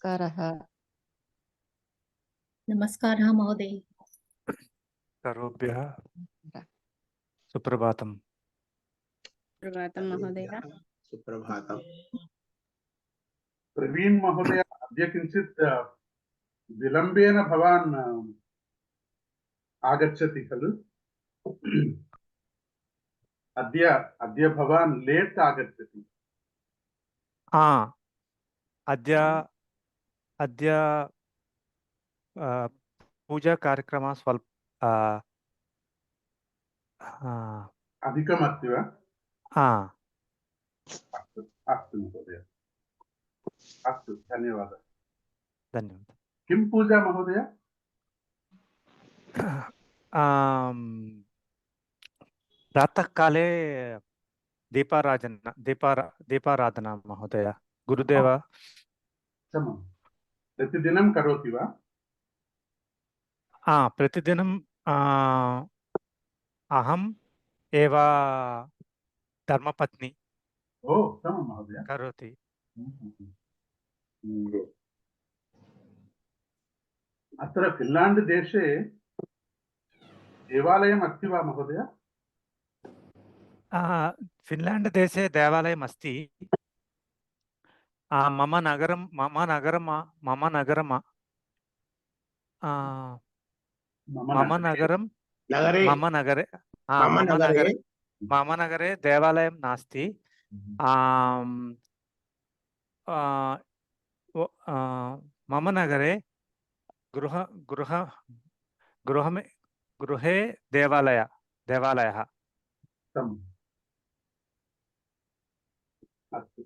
नमस्कारः। नमस्कारः महोदय। सर्वेभ्यः सुप्रभातम्। सुप्रभातं महोदय। सुप्रभातम्। प्रवीण महोदय, अद्य किञ्चित् विलम्बेन भवान् आगच्छति खलु? अद्य भवान् लेट् आगच्छति। अद्य पूजा कार्यक्रमः स्वल्प अधिकमस्ति वा? अस्तु अस्तु महोदय, अस्तु, धन्यवादः। किं पूजा महोदय? प्रातःकाले दीपाराधना महोदय। गुरुदेव प्रतिदिनं करोति वा? प्रतिदिनं अहम् एव धर्मपत्नी महोदय करोति। अत्र फिन्लाण्ड् देशे देवालयम् अस्ति वा महोदय? फिन्लाण्ड् देशे देवालयम् अस्ति। मम नगरे देवालयं नास्ति। मम नगरे गृहे देवालयः।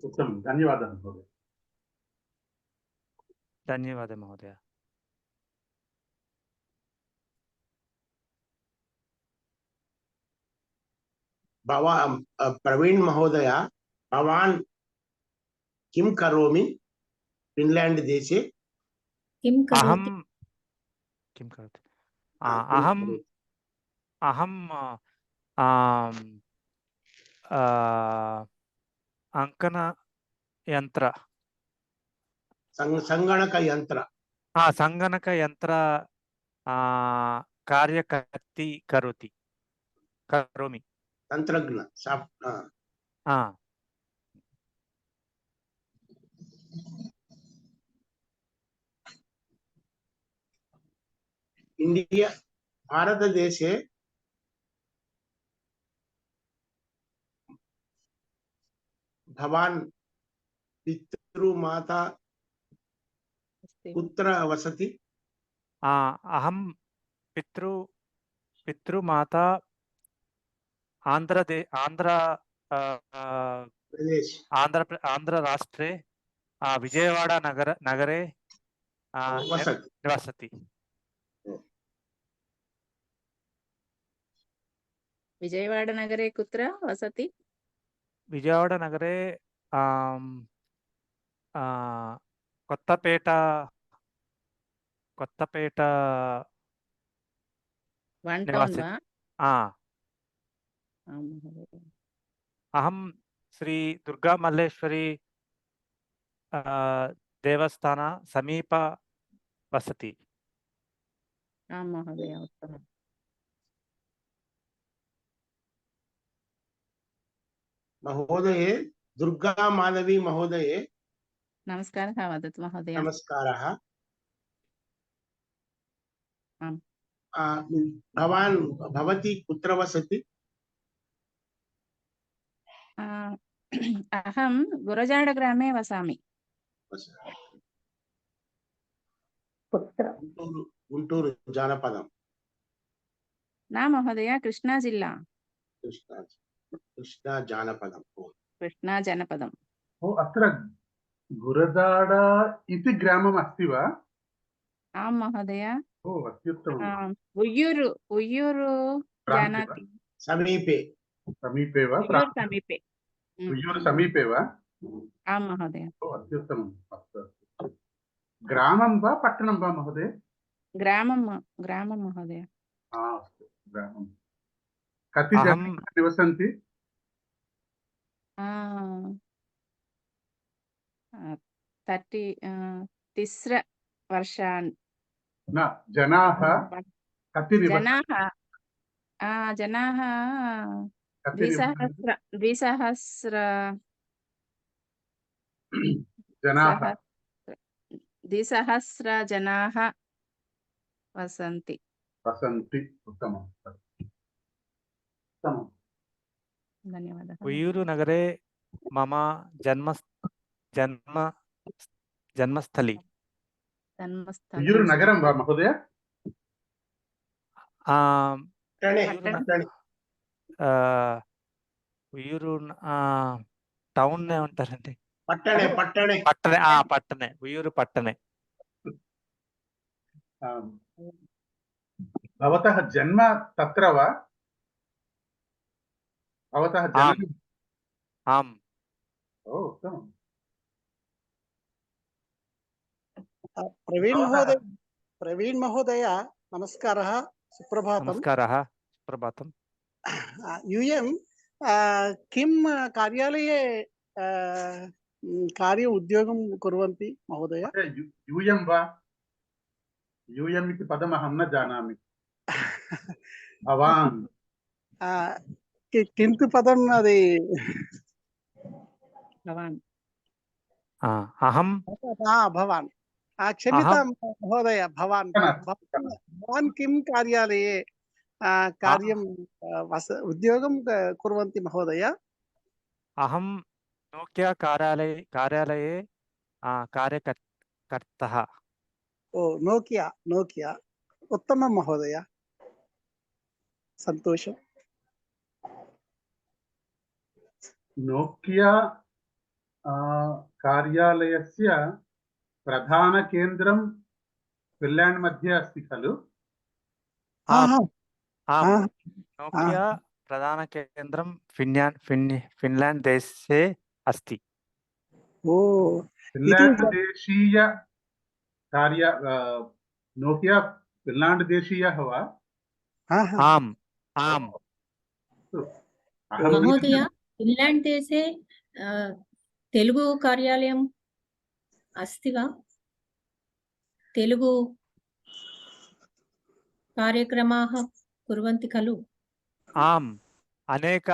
उत्तमं, धन्यवादः महोदय। धन्यवादः महोदय। प्रवीण महोदय, भवान् किं करोमि फिन्लैंड देशे? किं करोति? अहम् अंकनयंत्र संगणकयंत्र कार्यकर्ती करोमि। तंत्रज्ञ इंडिया भारत देशे भवान् पितृमाता कुत्र वसति? अहं पितृमाता आंध्र राष्ट्रे विजयवाड़ा नगरे निवसति। विजयवाड़ा नगरे कुत्र वसति? विजयवाड़ा नगरे कोत्तपेट निवासि। अहं श्री दुर्गा मल्लेश्वरी देवस्थान समीप वसति। महोदय, उत्तमम्। महोदये, दुर्गा माधवी महोदये, नमस्कारः वदतु महोदय। नमस्कारः। भवान् भवती कुत्र वसति? अहं गुरजाड ग्रामे वसामि। गुंटूरु जनपदं? न महोदय, कृष्णा जिल्ला। कृष्णा जनपदं। कृष्णा जनपदम्। अत्र गुरजाड इति ग्रामम् अस्ति वा? आं महोदय। अत्युत्तमम्। उय्यूरु जानाति? समीपे वा? उय्यूरु समीपे वा? आं महोदय। अत्युत्तमम्। ग्रामं वा पट्टणं वा महोदय? ग्रामं महोदय। अस्तु, ग्रामं। कति जनाः निवसन्ति? 30 तिस्रवर्षाणि न जनाः कति जनाः जनाः कति द्विसहस्र जनाः द्विसहस्रजनाः वसन्ति वसन्ति उत्तमम् उत्तमम् धन्यवादः उय्यूरु नगरे मम जन्मस्थली जन्मस्थलं उय्यूरु नगरं वा महोदय पट्टणे उय्यूरु पट्टणे ఉయ్యూరు టౌన్ ఏమంటారండి पट्टणे पट्टणे పట్టణే పట్టణే ఉయ్యూరు పట్టణే भवतः जन्म तत्र वा भवतः आम् जन्म आम् ओ उत्तमम् प्रवीण महोदय नमस्कारः सुप्रभातम् नमस्कारः सुप्रभातम् यूएं किं कार्यालये कार्य उद्योगं कुर्वन्ति महोदय यूयं वा यूयम् इति पदमहं न जानामि भवान् किन्तु पदम् అది भवान् अहं भवान् क्षम्यतां महोदय भवान् किं कार्यालये कार्यं उद्योगं कुर्वन्ति महोदय अहं नोकिया कार्यालये कार्यकर्तः ओ नोकिया उत्तमं महोदय सन्तोषम् नोकिया कार्यालयस्य प्रधानकेन्द्रं फिन्लाण्ड् मध्ये अस्ति खलु नोकिया प्रधानकेन्द्रं फिन्लाण्ड् देशे अस्ति ओ फिन्लाण्ड् देशीय नोकिया फिन्लाण्ड् देशीयः वा आम् आम् महोदय फिन्लाण्ड् देशे तेलुगु कार्यालयम् अस्ति वा तेलुगु कार्यक्रमाः कुर्वन्ति खलु आम् अनेक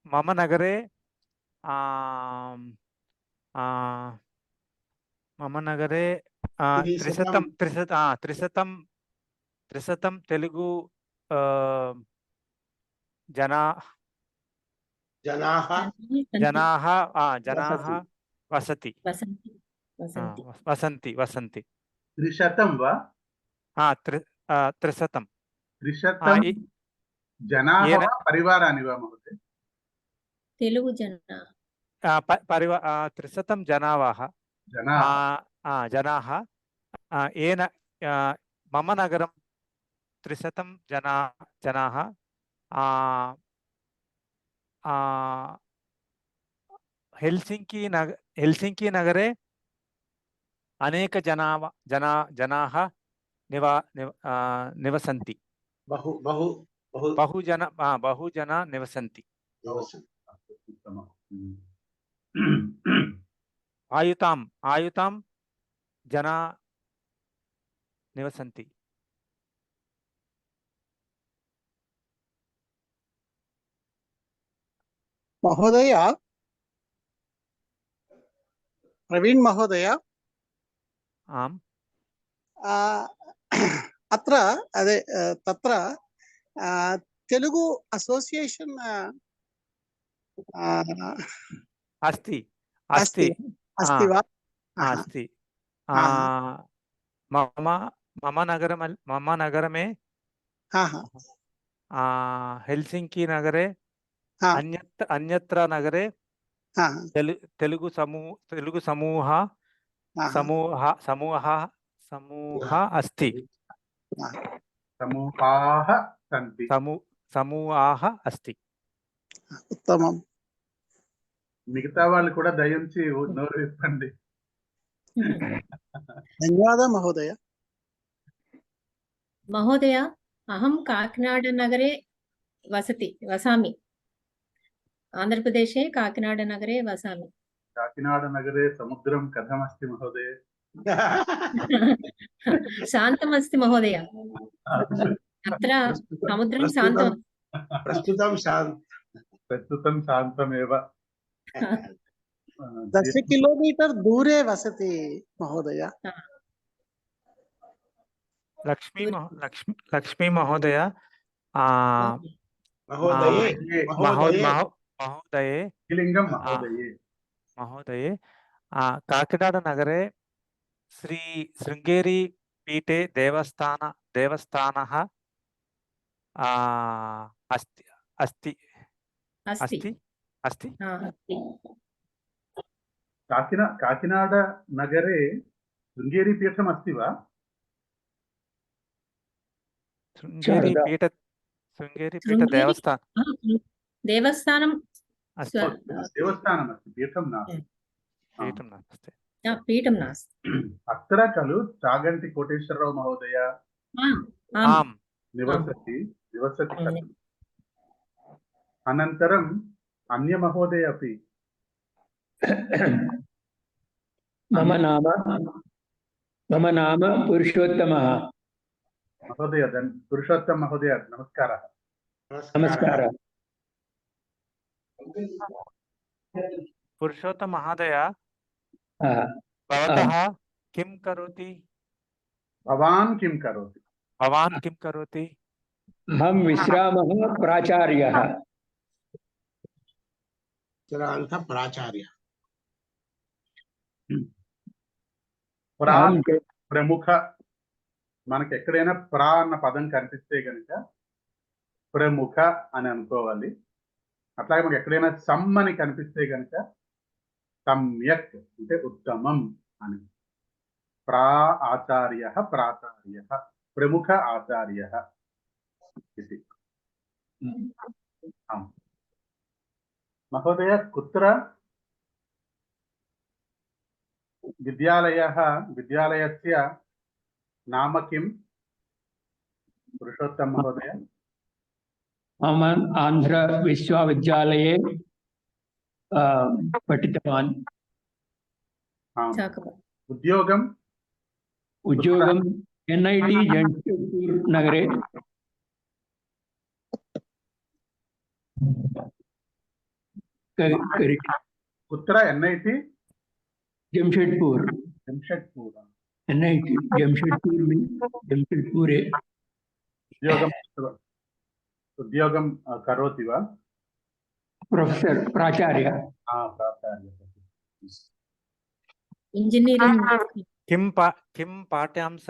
मम नगरे त्रिशतं तेलुगु जनाः वसन्ति 300 वा 300 जनाः वा परिवाराणि वा महोदय तेलुगु जनाः 300 जनाः येन मम नगरं 300 जनाः हेल्सिंकी नगरे अनेक जनाः निवसन्ति बहु जना निवसन्ति आयुतां जना निवसन्ति महोदय प्रवीण महोदय आम् अत्र तत्र तेलुगु असोसियेशन् अस्ति वा अस्ति मम नगरमे हेल्सिंकी नगरे अन्यत्र नगरे तेलुगु समूह अस्ति समूहाः अस्ति उत्तमम् మిగతా వాళ్ళు కూడా దయించి నోరు విప్పండి ధన్యవాదాలు మహోదయ महोदय अहं काकिनाडनगरे वसामि आन्ध्रप्रदेशे काकिनाडनगरे वसामि। काकिनाडनगरे समुद्रं कथमस्ति महोदय? शान्तमस्ति महोदय। अत्र समुद्रं शान्तम्। प्रस्तुतं प्रस्तुतं शान्तमेव। 10 किलोमीटर दूरे वसति महोदय। लक्ष्मी महोदय महोदये लिङ्गं महोदये काकिनाडनगरे श्री शृङ्गेरी पीठे देवस्थानः अस्ति अस्ति अस्ति अस्ति काकिनाडनगरे शृङ्गेरीपीठम् अस्ति वा? शृङ्गेरीपीठ देवस्थानम् अस्ति। देवस्थानमस्ति, पीठं नास्ति। पीठं नास्ति। अत्र खलु चागण्टि कोटेश्वरराव महोदय निवसति खलु। अनन्तरम् अन्यमहोदय अपि। मम नाम पुरुषोत्तमः। महोदय पुरुषोत्तम महोदय नमस्कारः। नमस्कारः। पुरुषोत्तम महोदय भवतः किं करोति? भवान् किं करोति? अहं विश्रामः प्राचार्यः। प्राचार्य ప్రముఖ మనకి ఎక్కడైనా ప్రా అన్న పదం కనిపిస్తే గనుక ప్రముఖ అని అనుకోవాలి. అట్లాగే మనకి ఎక్కడైనా సమ్ అని కనిపిస్తే గనుక సమ్యక్ అంటే ఉత్తమం అని. ప్రా ఆచార్య ప్రాచార్య ప్రముఖ ఆచార్య ఇది. మహోదయ కుత్ర विद्यालयस्य नाम किं? पुरुषोत्तम महोदय। अहम् आन्ध्र विश्वविद्यालये पठितवान्। उद्योगं NIT जमशेदपुर नगरे। कुत्र? NIT जमशेदपुर। NIT जमशेदपुर में जमशेदपुरे। उद्योगं करोति वा? प्रोफेसर प्राचार्य। प्राचार्य। इंजीनियरिंग किं पाठ्यांश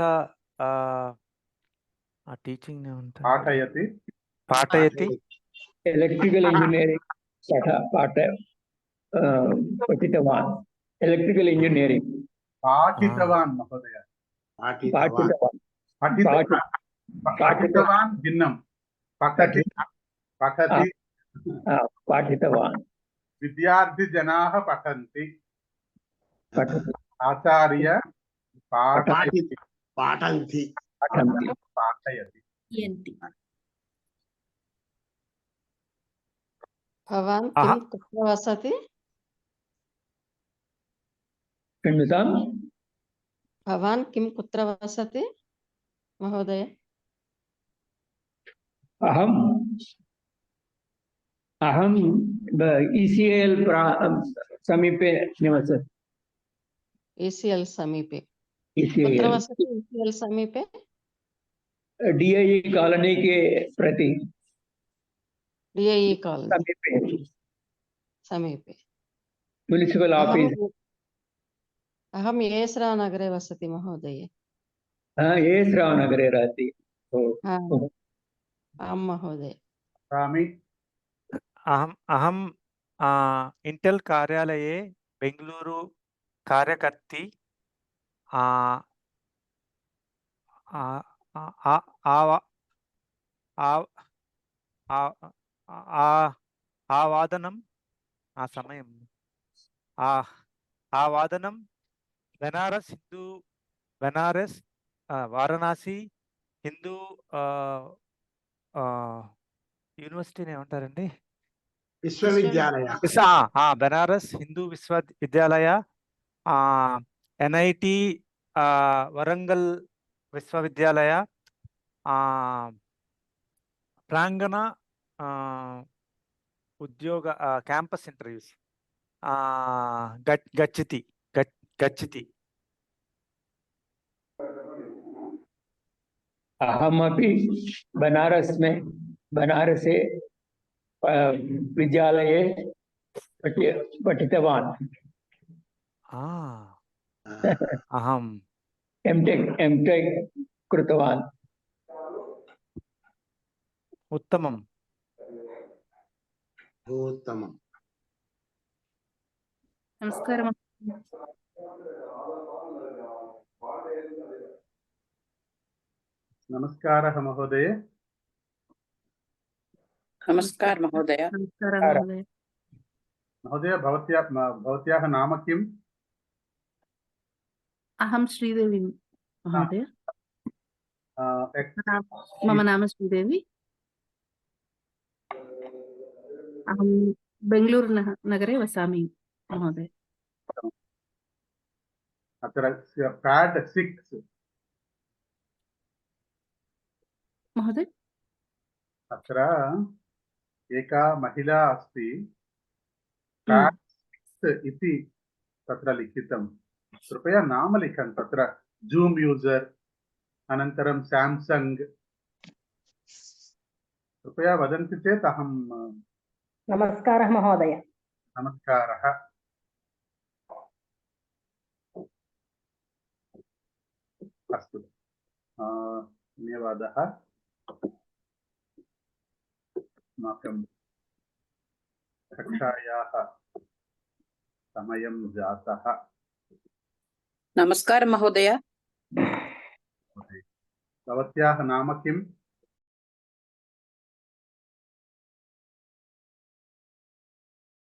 टीचिंग पाठयति? इलेक्ट्रिकल इंजीनियरिंग पठितवान्। इलेक्ट्रिकल इंजीनियरिंग पाठितवान् महोदय। पाठितवान् भिन्नं। पठति पाठितवान्। विद्यार्थिजनाः पठन्ति। आचार्य पाठयति। भवान् किं कुत्र वसति? भवान् किं कुत्र वसति महोदय? अहं ECL समीपे निवसति। ECL समीपे कुत्र वसति? ECL समीपे DIE कॉलोनी के प्रति। DIE कॉलोनी समीपे म्युनिसिपल ऑफिस। अहम येसराव नगरे वसति महोदय। येसराव नगरे रहति। आम् महोदय। अहं इंटेल कार्यालये बेंगलुरु कार्यकर्त्री आवादनं समयं आवादनं बनारस वाराणसी हिंदू యూనివర్సిటీని ఏమంటారండి? विश्वविद्यालय बनारस हिंदू विश्वविद्यालय NIT वरंगल विश्वविद्यालय प्रांगण उद्योग कैंपस इंटरव्यूज गच्छति गच्छति अहमपि बनारसे विद्यालये पठितवान् अहम एमटेक कृतवान् उत्तमम् उत्तमम् नमस्कारः नमस्कारः महोदय नमस्कार महोदय नमस्कारः महोदय महोदय भवत्याः नाम किम् अहं श्रीदेवी महोदय एक्- मम नाम श्रीदेवी अहं बेङ्गलूरु नगरे वसामि महोदय अत्र पैड 6 महोदय अत्र एका महिला अस्ति हम्म। पैड 6 इति तत्र लिखितं कृपया नाम लिखन् तत्र जूम यूजर अनन्तरं सैमसंग कृपया वदन्ति चेत् अहं नमस्कारः महोदय नमस्कारः अस्तु धन्यवादः अस्माकं कक्षायाः समयं जातः नमस्कार महोदय भवत्याः नाम किम्